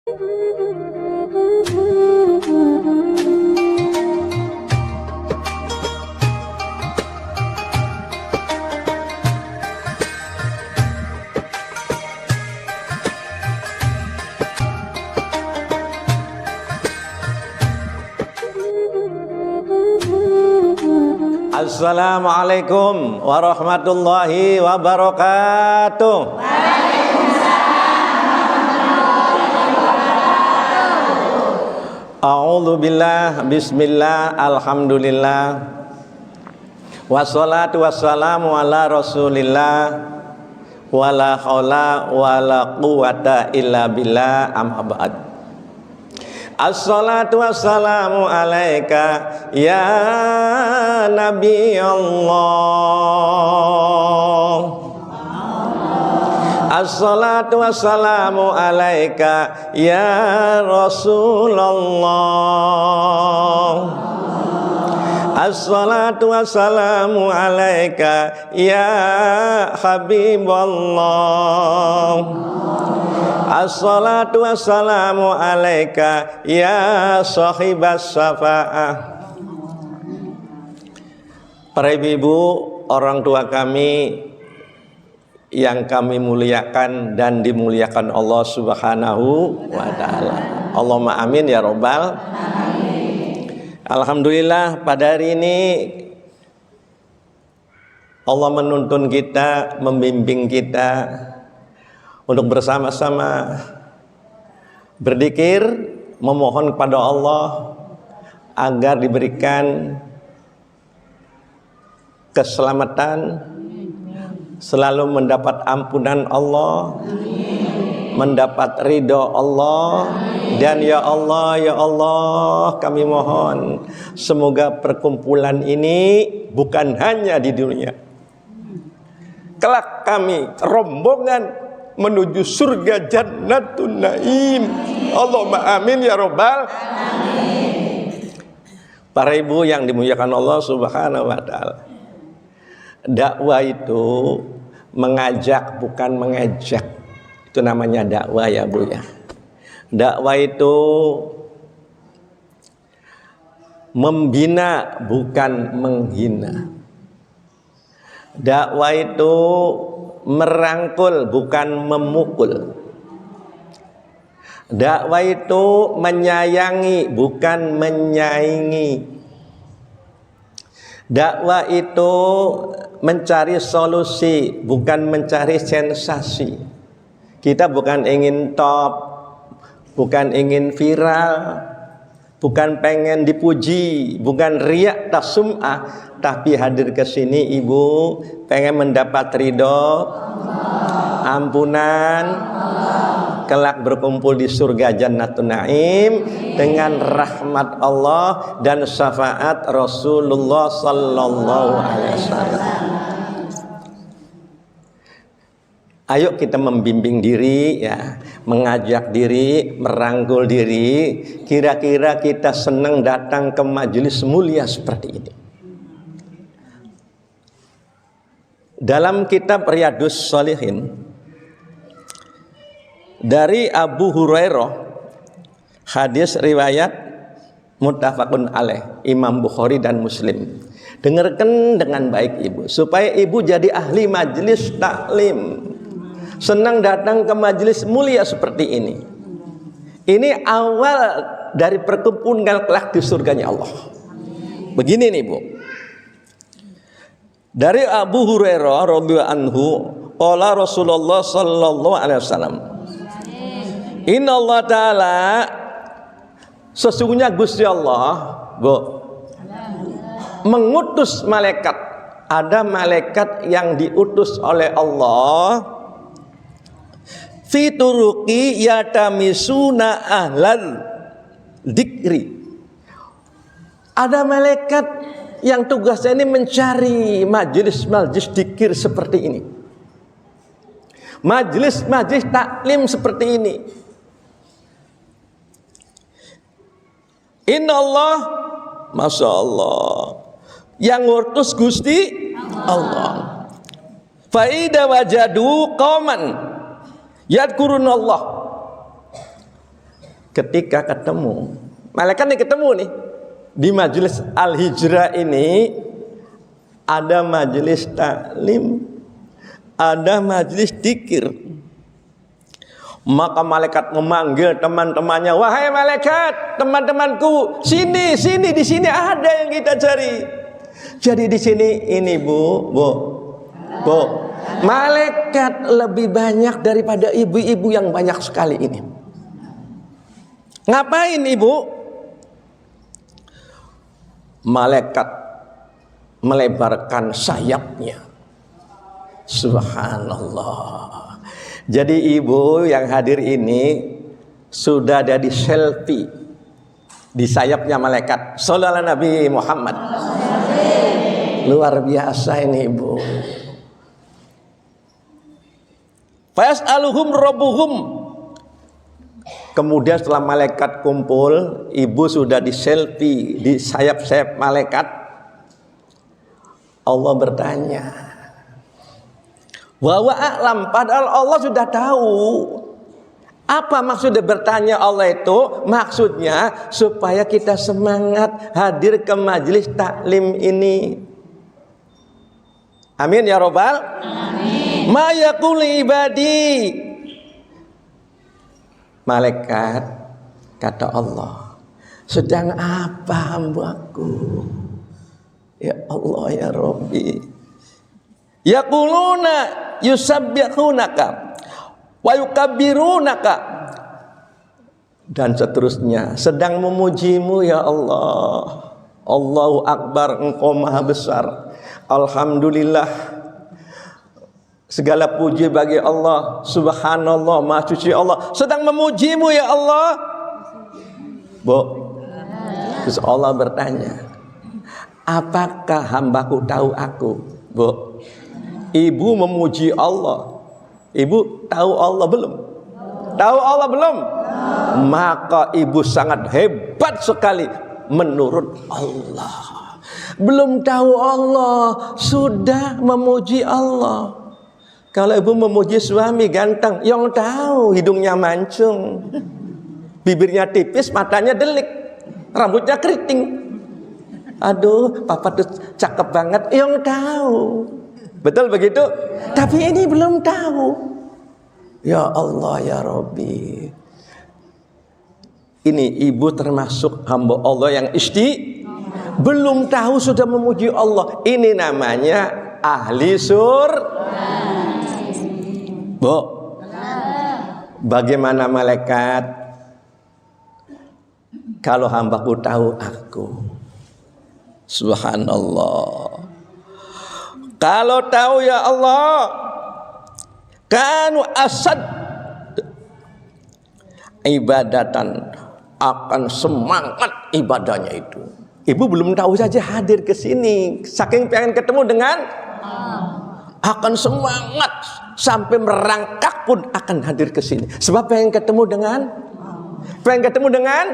Assalamualaikum warahmatullahi wabarakatuh. A'udzu billah, bismillah, alhamdulillah. Wassalatu wassalamu ala Rasulillah wala haula wala quwata illa billah, amma ba'd. Assalatu wassalamu alaika ya Nabi Allah. Assalatu wassalamu alaika ya Rasulullah. Assalatu wassalamu alaika ya Habiballah. Assalatu wassalamu alaika ya sahibas syafa'ah. Para ibu-ibu, orang tua kami yang kami muliakan dan dimuliakan Allah Subhanahu wa ta'ala. Allahumma amin ya robbal alamin. Alhamdulillah, pada hari ini Allah menuntun kita, membimbing kita untuk bersama-sama berzikir, memohon kepada Allah agar diberikan keselamatan, selalu mendapat ampunan Allah, mendapat ridho Allah. Dan ya Allah kami mohon semoga perkumpulan ini bukan hanya di dunia, kelak kami rombongan menuju surga Jannatun Naim. Allahumma amin ya robbal alamin. Para ibu yang dimuliakan Allah Subhanahu wa ta'ala, dakwah itu mengajak bukan mengejek. Itu namanya dakwah ya Bu ya. Dakwah itu membina bukan menghina. Dakwah itu merangkul bukan memukul. Dakwah itu menyayangi bukan menyaingi. Dakwah itu mencari solusi bukan mencari sensasi. Kita bukan ingin top, bukan ingin viral, bukan pengen dipuji, bukan riak tak sum'ah, tapi hadir ke sini ibu pengen mendapat ridho, ampunan, kelak berkumpul di surga Jannatun Naim dengan rahmat Allah dan syafaat Rasulullah sallallahu alaihi wasallam. Ayo kita membimbing diri ya, mengajak diri, merangkul diri. Kira-kira kita senang datang ke majelis mulia seperti ini. Dalam kitab Riyadhus Shalihin dari Abu Hurairah, hadis riwayat muttafaqun alaih, Imam Bukhari dan Muslim. Dengarkan dengan baik ibu, supaya ibu jadi ahli majelis taklim, senang datang ke majelis mulia seperti ini. Ini awal dari perkumpulan kelak di surganya Allah. Begini nih Bu, dari Abu Hurairah radhiyallahu anhu, qala Rasulullah sallallahu alaihi wasallam, Inna Allah Ta'ala, sesungguhnya Gusti Allah Bu mengutus malaikat. Ada malaikat yang diutus oleh Allah, fi turuqi yatamisuna ahlal dzikri. Ada malaikat yang tugasnya ini mencari majelis-majelis dzikir seperti ini, majelis-majelis taklim seperti ini. Inna Allah, Masya Allah, yang ngutus Gusti Allah. Faida wajadu qauman yadkurun Allah. ketika ketemu, malaikat nih ketemu nih di majelis Al-Hijrah ini, ada majelis taklim, ada majelis dzikir. Maka malaikat memanggil teman-temannya, wahai malaikat, teman-temanku, sini, di sini ada yang kita cari. Jadi di sini ini bu, malaikat lebih banyak daripada ibu-ibu yang banyak sekali ini. Ngapain ibu? Malaikat melebarkan sayapnya. Subhanallah. Jadi ibu yang hadir ini sudah ada di selfie di sayapnya malaikat. Sallallahu Nabi Muhammad. Luar biasa ini ibu. Fas'aluhum rabbuhum. Kemudian setelah malaikat kumpul, ibu sudah di selfie di sayap-sayap malaikat. Allah bertanya, wa a'lam, padahal Allah sudah tahu. Apa maksudnya bertanya Allah itu? Maksudnya supaya kita semangat hadir ke majelis taklim ini. Amin ya robbal. Amin. Ma yaqulu ibadi. Malaikat kata Allah, sedang apa hambaku? Ya Allah ya Rabbi. Yaquluna yusabbihunaka wa yukabbirunaka, dan seterusnya, sedang memujimu ya Allah. Allahu Akbar, engkau maha besar. Alhamdulillah, segala puji bagi Allah. Subhanallah, maha suci Allah. Sedang memujimu ya Allah. Bu, terus Allah bertanya, apakah hambaku tahu aku? Bu, ibu memuji Allah. Ibu tahu Allah belum? Tahu Allah belum? Maka ibu sangat hebat sekali menurut Allah. Belum tahu Allah sudah memuji Allah. Kalau ibu memuji suami ganteng, yang tahu hidungnya mancung, bibirnya tipis, matanya delik, rambutnya keriting. Aduh, papa tuh cakep banget, yang tahu. Betul begitu? Tapi ini belum tahu. Ya Allah ya Rabbi. Ini ibu termasuk hamba Allah yang belum tahu sudah memuji Allah. Ini namanya ahli Bu, bagaimana malaikat kalau hambaku tahu aku? Subhanallah. Kalau tahu ya Allah, kanu asad ibadatan, akan semangat ibadahnya itu. Ibu belum tahu saja hadir ke sini, saking pengen ketemu dengan akan semangat sampai merangkak pun akan hadir ke sini. Sebab pengen ketemu dengan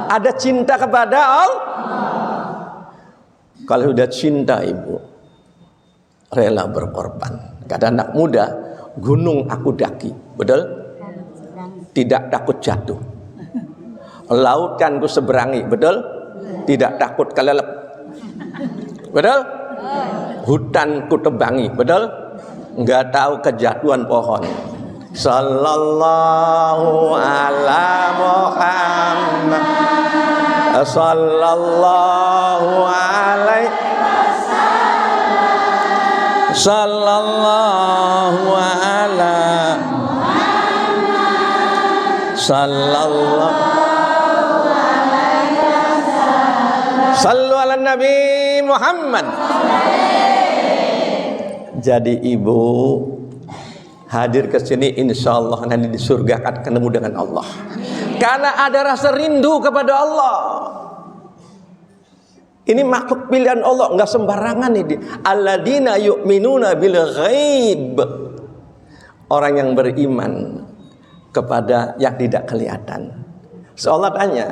ada cinta kepada Allah. Kalau sudah cinta ibu, rela berkorban. Kata anak muda, gunung aku daki, betul? Tidak takut jatuh. Lautan ku seberangi, betul? Tidak takut kelelep, betul? Hutan ku tebangi, betul? Enggak tahu kejatuhan pohon. Sallallahu ala Muhammad, sallallahu alaihi wasallam, sallallahu ala Muhammad, sallallahu alaihi wasallam, sallu ala Nabi Muhammad. Jadi ibu hadir ke sini, insya Allah nanti di surga akan ketemu dengan Allah. Karena ada rasa rindu kepada Allah. Ini makhluk pilihan Allah, nggak sembarangan ini. Alladzina yu'minuna bil ghaib. Orang yang beriman kepada yang tidak kelihatan. So Allah tanya,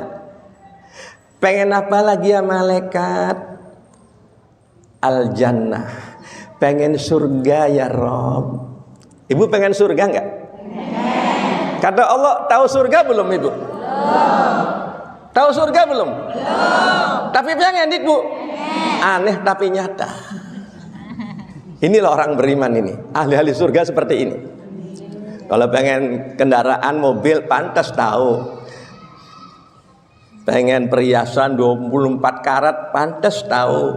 pengen apa lagi ya malaikat? Al jannah. Pengen surga ya Rob. Ibu pengen surga enggak? Kata Allah, tahu surga belum ibu? Tahu surga belum? Tapi pengen ibu. Aneh tapi nyata. Inilah orang beriman ini, ahli-ahli surga seperti ini. Kalau pengen kendaraan mobil pantas tahu. Pengen perhiasan 24 karat pantas tahu.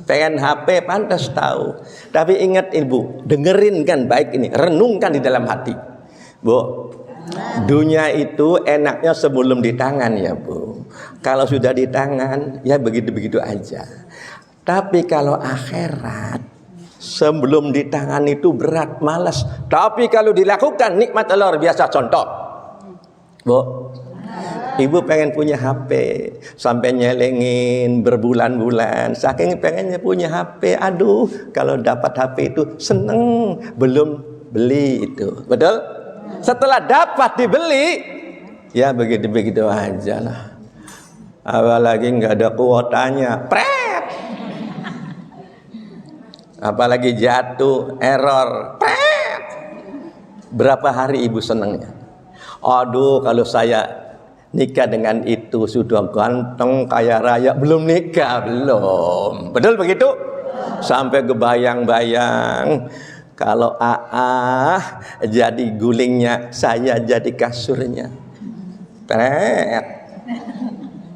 Pengen HP pantas tahu. Tapi ingat ibu, dengerin kan baik ini, renungkan di dalam hati. Bu, dunia itu enaknya sebelum di tangan ya bu. Kalau sudah di tangan ya begitu-begitu aja. Tapi kalau akhirat sebelum di tangan itu berat, malas. Tapi kalau dilakukan nikmat luar biasa. Contoh, bu, ibu pengen punya HP sampai nyelengin berbulan-bulan. Saking pengennya punya HP, aduh, kalau dapat HP itu seneng, belum beli itu, betul? Setelah dapat dibeli, ya begitu-begitu aja lah. Apalagi nggak ada kuotanya, pret. Apalagi jatuh, error, pret. Berapa hari ibu senangnya? Aduh, kalau saya nikah dengan itu sudah ganteng, kaya raya. Belum nikah, belum. Betul begitu? Sampai kebayang-bayang kalau jadi gulingnya, saya jadi kasurnya. Pret.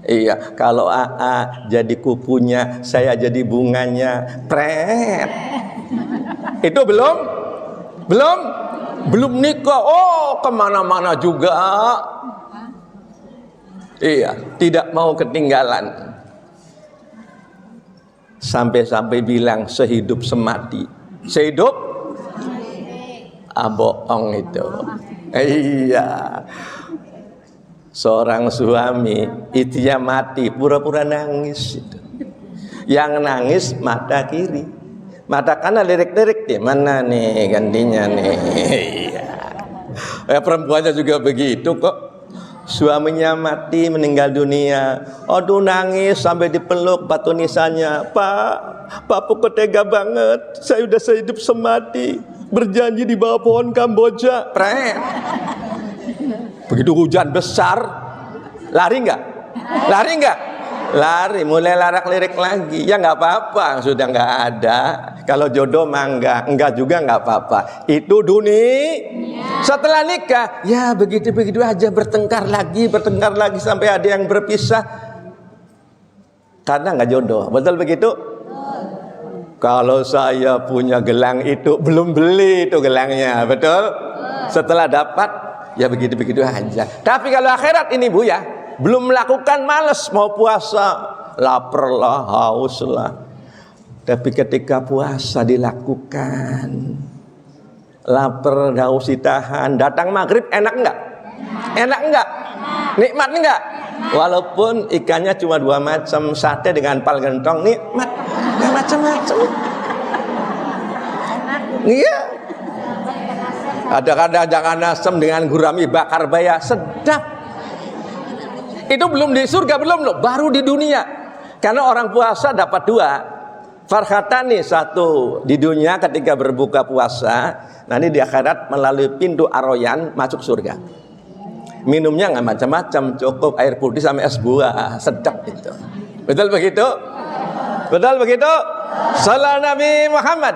Iya, kalau jadi kupunya, saya jadi bunganya. Pret. Itu belum nikah. Oh, kemana-mana juga. Iya, tidak mau ketinggalan. Sampai-sampai bilang sehidup semati. Sehidup? Bohong itu. Iya. Seorang suami itu ya mati pura-pura nangis itu. Yang nangis mata kiri, mata kanan lirik-lirik dia, mana nih gantinya nih. Iya. Perempuannya juga begitu kok. Suaminya mati meninggal dunia. Aduh nangis sampai dipeluk batu nisannya. Pak pokok tega banget. Saya udah sehidup semati berjanji di bawah pohon Kamboja. Pret. Begitu hujan besar, lari nggak? Lari, mulai larak-lirik lagi. Ya nggak apa-apa, sudah nggak ada. Kalau jodoh mah enggak juga nggak apa-apa. Itu dunia. Setelah nikah, ya begitu-begitu aja, bertengkar lagi sampai ada yang berpisah. Karena nggak jodoh, betul begitu? Kalau saya punya gelang itu, belum beli itu gelangnya, betul? Setelah dapat, ya begitu-begitu aja. Tapi kalau akhirat ini bu ya, belum melakukan males mau puasa, lapar lah, haus lah. Tapi ketika puasa dilakukan, lapar, haus ditahan, datang maghrib enak enggak? Enak enggak? Nikmat enggak? Walaupun ikannya cuma 2 macam, sate dengan pal gentong, nikmat, enggak macam-macam. Iya. Ada kadang-kadang asam dengan gurami bakar baya, sedap. Itu belum di surga, belum loh, baru di dunia. Karena orang puasa dapat 2 farhatani, satu di dunia ketika berbuka puasa, nanti di akhirat melalui pintu Ar-Rayyan masuk surga. Minumnya nggak macam-macam, cukup air putih sama es buah, sedap itu. Betul begitu? Betul begitu? Salam Nabi Muhammad.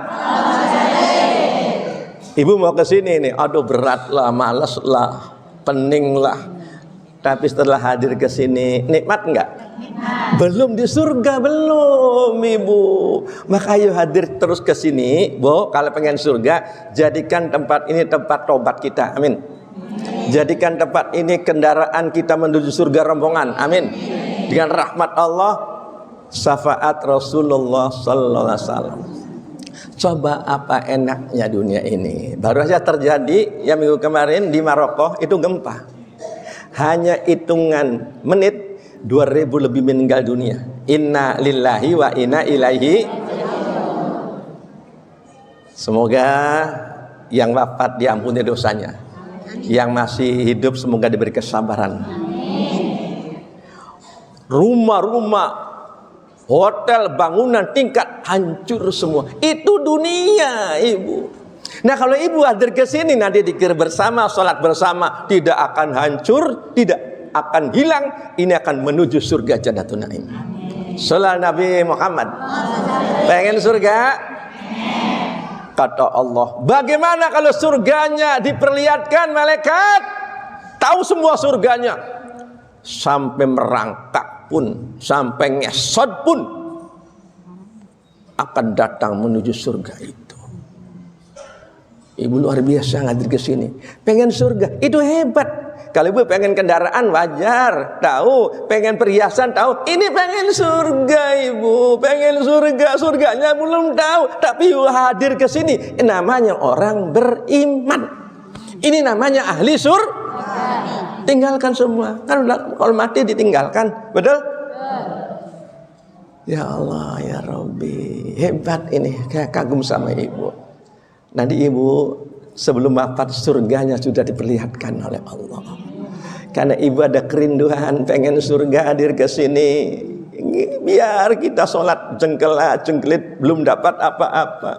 Ibu mau ke sini nih, aduh berat lah, malas lah, pening lah. Tapi setelah hadir ke sini, nikmat enggak? Belum di surga, belum ibu. Maka ayo hadir terus ke sini, bu. Kalau pengen surga, jadikan tempat ini tempat tobat kita, amin. Jadikan tempat ini kendaraan kita menuju surga rombongan, amin. Dengan rahmat Allah, syafaat Rasulullah Sallallahu Alaihi Wasallam. Coba apa enaknya dunia ini. Baru saja terjadi yang minggu kemarin di Maroko itu gempa. Hanya hitungan menit 2000 lebih meninggal dunia. Inna lillahi wa inna ilaihi. Semoga yang wafat diampuni dosanya. Yang masih hidup semoga diberi kesabaran. Rumah-rumah, hotel, bangunan, tingkat hancur semua. Itu dunia, ibu. Nah, kalau ibu hadir ke sini nanti dikir bersama, sholat bersama, tidak akan hancur, tidak. akan hilang, ini akan menuju surga Jannatul Naim. Sallallahu Nabi Muhammad. Pengen surga? Kata Allah, bagaimana kalau surganya diperlihatkan malaikat? Tahu semua surganya, sampai merangkak pun, sampai ngesot pun akan datang menuju surga itu. Ibu luar biasa ngadir ke sini, pengen surga, itu hebat. Kalau ibu pengen kendaraan wajar, tahu. Pengen perhiasan tahu. Ini pengen surga ibu, pengen surga, surganya belum tahu. Tapi ibu hadir ke sini, namanya orang beriman. Ini namanya ahli surga. Tinggalkan semua, kan kalau mati ditinggalkan, betul? Ya Allah, ya Rabbi, hebat ini. Kayak kagum sama ibu. Nanti ibu sebelum wafat surganya sudah diperlihatkan oleh Allah. Karena ibu ada kerinduan pengen surga, hadir ke sini. Biar kita sholat jengkelit belum dapat apa-apa.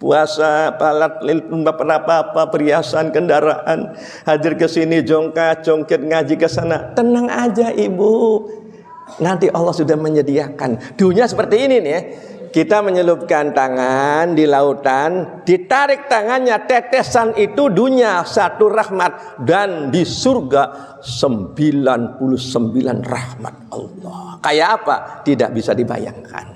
Puasa, palat, belum dapat apa-apa, perhiasan, kendaraan. Hadir ke sini jongkit ngaji ke sana. Tenang aja ibu. Nanti Allah sudah menyediakan. Dunia seperti ini nih ya. Kita menyelupkan tangan di lautan, ditarik tangannya, tetesan itu dunia satu rahmat, dan di surga 99 rahmat Allah. Kayak apa? Tidak bisa dibayangkan.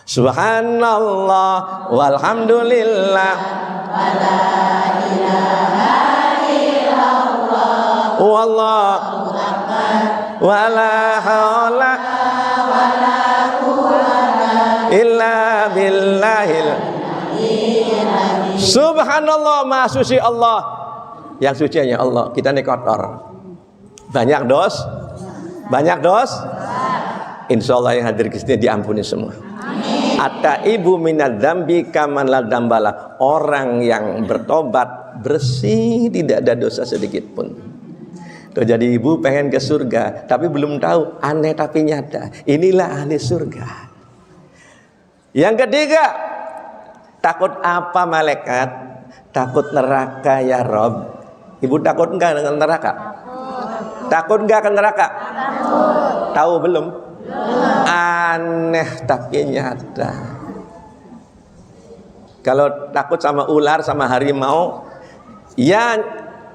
Subhanallah walhamdulillah wala ilaha illallah wallahu akbar wala haula wala illa billahil. Subhanallah, maha suci Allah. Yang suci hanya Allah. Kita ini kotor. Banyak dos. Insya Allah yang hadir ke sini diampuni semua. Atta ibu minad dzambi kaman la dzambala. Orang yang bertobat bersih, tidak ada dosa sedikit pun. Tuh, jadi ibu pengen ke surga, tapi belum tahu, aneh tapi nyata. Inilah ahli surga. Yang ketiga, takut apa malaikat? Takut neraka ya Rob. Ibu takut enggak dengan neraka? Takut enggak ke neraka? Tahu belum? Aneh tapi nyata. Kalau takut sama ular, sama harimau, ya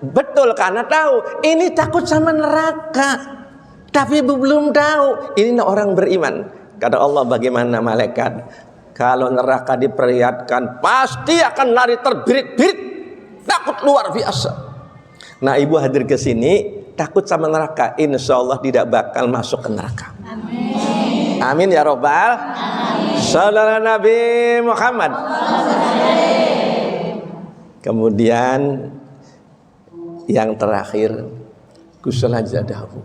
betul karena tahu. Ini takut sama neraka, tapi ibu belum tahu. Ini orang beriman. Kata Allah, bagaimana malaikat? Kalau neraka diperlihatkan, pasti akan lari terbirit-birit, takut luar biasa. Nah, ibu hadir ke sini takut sama neraka, insya Allah tidak bakal masuk ke neraka. Amin. Amin ya Rabbal. Sallallahu Nabi Muhammad. Kemudian yang terakhir, kusalajadahu.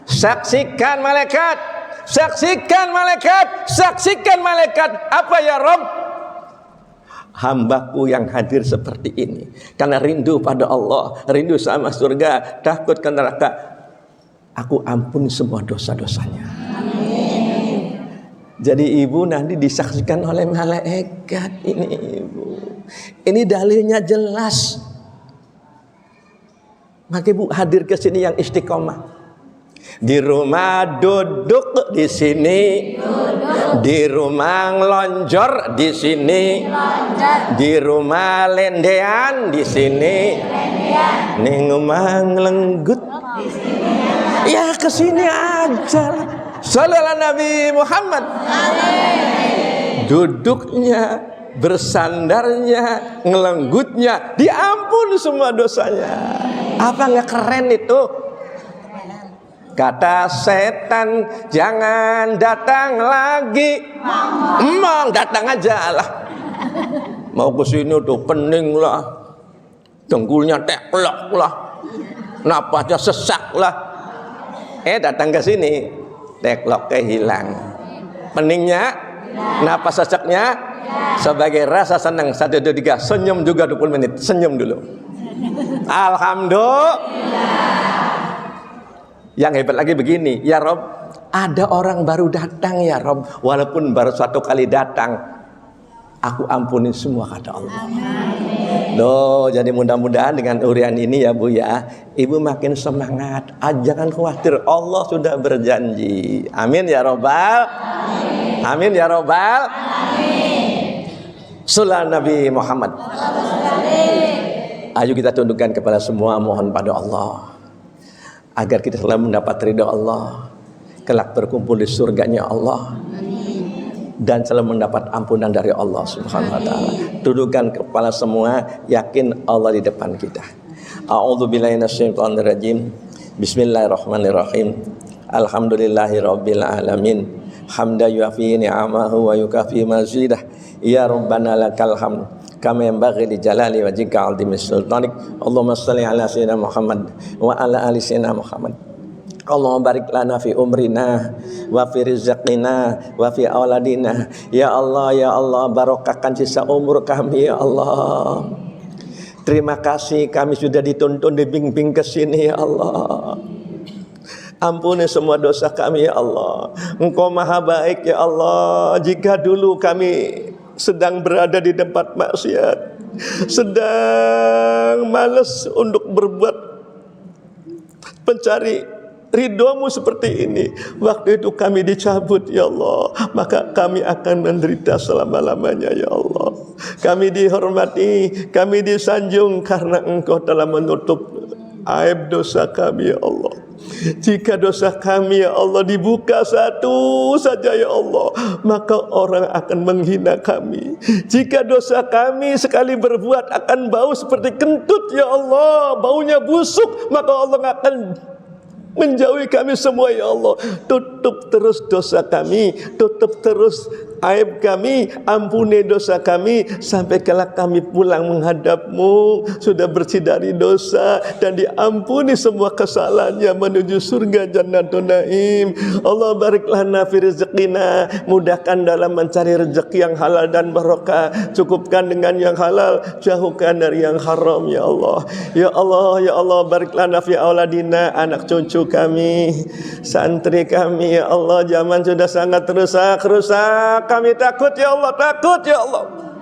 Saksikan malaikat. Saksikan malaikat, saksikan malaikat. Apa ya Rabb? Hambaku yang hadir seperti ini, karena rindu pada Allah, rindu sama surga, takut ke neraka, aku ampuni semua dosa-dosanya. Amin. Jadi ibu nanti disaksikan oleh malaikat. Ini ibu, ini dalilnya jelas. Maka ibu hadir ke sini yang istiqomah. Di rumah duduk di sini, di rumah ngelonjor di sini, di rumah lendean di sini, ning rumah ngelenggut. Ya ke sini aja. Sallallahu Nabi Muhammad. Duduknya, bersandarnya, ngelenggutnya, diampun semua dosanya. Apa nggak keren itu? Kata setan, jangan datang lagi. Emang datang aja lah. Mau ke sini tuh pening lah, dengkulnya teklok lah, napasnya sesak lah. Datang ke sini, tekloknya hilang, peningnya, napas sesaknya, sebagai rasa senang. 1, 2, 3, senyum juga 20 menit, senyum dulu. Alhamdulillah. Yang hebat lagi begini, ya Rob, ada orang baru datang ya Rob, walaupun baru 1 kali datang, aku ampuni semua, kata Allah. Amin. Loh, jadi mudah-mudahan dengan urian ini ya Bu ya, Ibu makin semangat. Jangan khawatir, Allah sudah berjanji. Amin ya robbal. Amin ya robbal. Sallallahu Nabi Muhammad. Ayo kita tundukkan kepala semua, mohon pada Allah agar kita selalu mendapat ridha Allah, kelak berkumpul di surganya Allah, dan selalu mendapat ampunan dari Allah Subhanahu wa taala. Tundukkan kepala semua, yakin Allah di depan kita. A'udzubillahi minasyaitonirrajim. Bismillahirrahmanirrahim. Alhamdulillahirabbil alamin. Hamdan yuafi ni'amahu wa yukafi mazidah. Ya Rabbana lakal hamd kama yanbaghi li jalali wajhika 'azimi sultanik. Allahumma shalli ala sayyidina Muhammad wa ala ali sayyidina Muhammad. Allahumma barik lana fi umrina wa fi rizqina wa fi auladina. Ya Allah, barokahkan sisa umur kami ya Allah. Terima kasih kami sudah dituntun dibimbing ke sini ya Allah. Ampuni semua dosa kami ya Allah. Engkau maha baik ya Allah. Jika dulu kami sedang berada di tempat maksiat, sedang malas untuk berbuat pencari ridhomu seperti ini, waktu itu kami dicabut ya Allah, maka kami akan menderita selama-lamanya ya Allah. Kami dihormati, kami disanjung karena Engkau telah menutup aib dosa kami ya Allah. Jika dosa kami ya Allah dibuka satu saja ya Allah, maka orang akan menghina kami. Jika dosa kami sekali berbuat akan bau seperti kentut ya Allah, baunya busuk, maka Allah akan menjauhi kami semua ya Allah. Tutup terus dosa kami, tutup terus aib kami, ampuni dosa kami, sampai kelak kami pulang menghadap-Mu sudah bersih dari dosa dan diampuni semua kesalahannya menuju surga Jannatun Naim. Allah barik lana fi rizqina, mudahkan dalam mencari rezeki yang halal dan barokah, cukupkan dengan yang halal, jauhkan dari yang haram ya Allah. Ya Allah, ya Allah, barik lana fi auladina, anak cucu kami, santri kami ya Allah, zaman sudah sangat rusak. Kami takut ya Allah, takut ya Allah.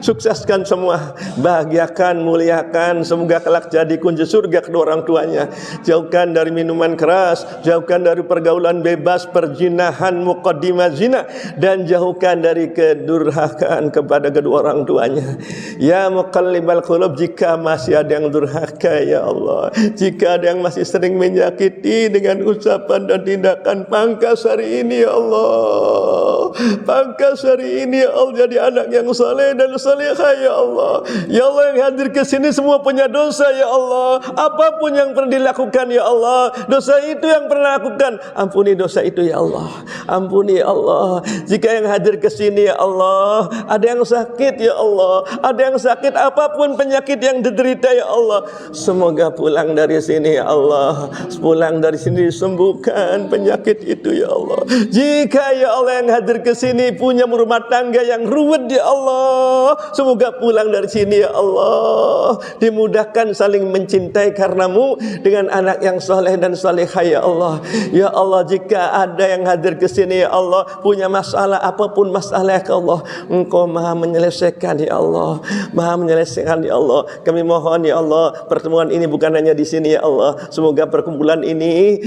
Sukseskan semua, bahagiakan, muliakan, semoga kelak jadi kunci surga kedua orang tuanya. Jauhkan dari minuman keras, jauhkan dari pergaulan bebas, perzinahan, muqaddimah zina, dan jauhkan dari kedurhakaan kepada kedua orang tuanya. Ya muqallibal qulub, jika masih ada yang durhaka ya Allah, jika ada yang masih sering menyakiti dengan ucapan dan tindakan, pangkas hari ini ya Allah, pangkas hari ini ya Allah, jadi anak yang saleh dan salihah ya Allah. Ya Allah, yang hadir ke sini semua punya dosa ya Allah. Apapun yang pernah dilakukan ya Allah, dosa itu yang pernah lakukan, ampuni dosa itu ya Allah. Ampuni ya Allah. Jika yang hadir ke sini ya Allah, ada yang sakit ya Allah, ada yang sakit apapun penyakit yang diderita ya Allah, semoga pulang dari sini ya Allah, pulang dari sini disembuhkan penyakit itu ya Allah. Jika ya Allah yang hadir ke sini punya rumah tangga yang ruwet ya Allah, semoga pulang dari sini ya Allah dimudahkan saling mencintai karenamu dengan anak yang soleh dan salihah ya Allah. Ya Allah, jika ada yang hadir ke sini ya Allah punya masalah, apapun masalah ya Allah, Engkau maha menyelesaikan ya Allah, maha menyelesaikan ya Allah. Kami mohon ya Allah, pertemuan ini bukan hanya di sini ya Allah, semoga perkumpulan ini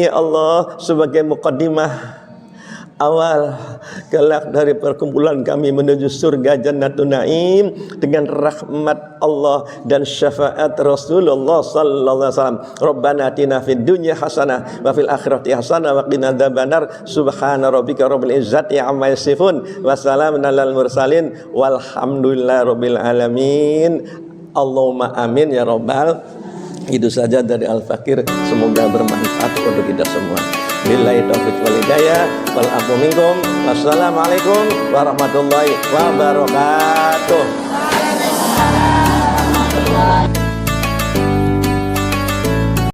ya Allah sebagai muqaddimah awal kelak dari perkumpulan kami menuju surga Jannatun Naim dengan rahmat Allah dan syafaat Rasulullah sallallahu alaihi wasallam. Rabbana atina fid dunya hasanah wa fil akhirati hasanah wa qina adzabannar. Subhana rabbika rabbil izzati amma yasifun wa salamun alal mursalin walhamdulillahi rabbil alamin. Allahumma amin ya rabbal. Itu saja dari Al-Fakir, semoga bermanfaat untuk kita semua. Billahi taufiq wal hidayah wal afu minkum. Wassalamualaikum warahmatullahi wabarakatuh.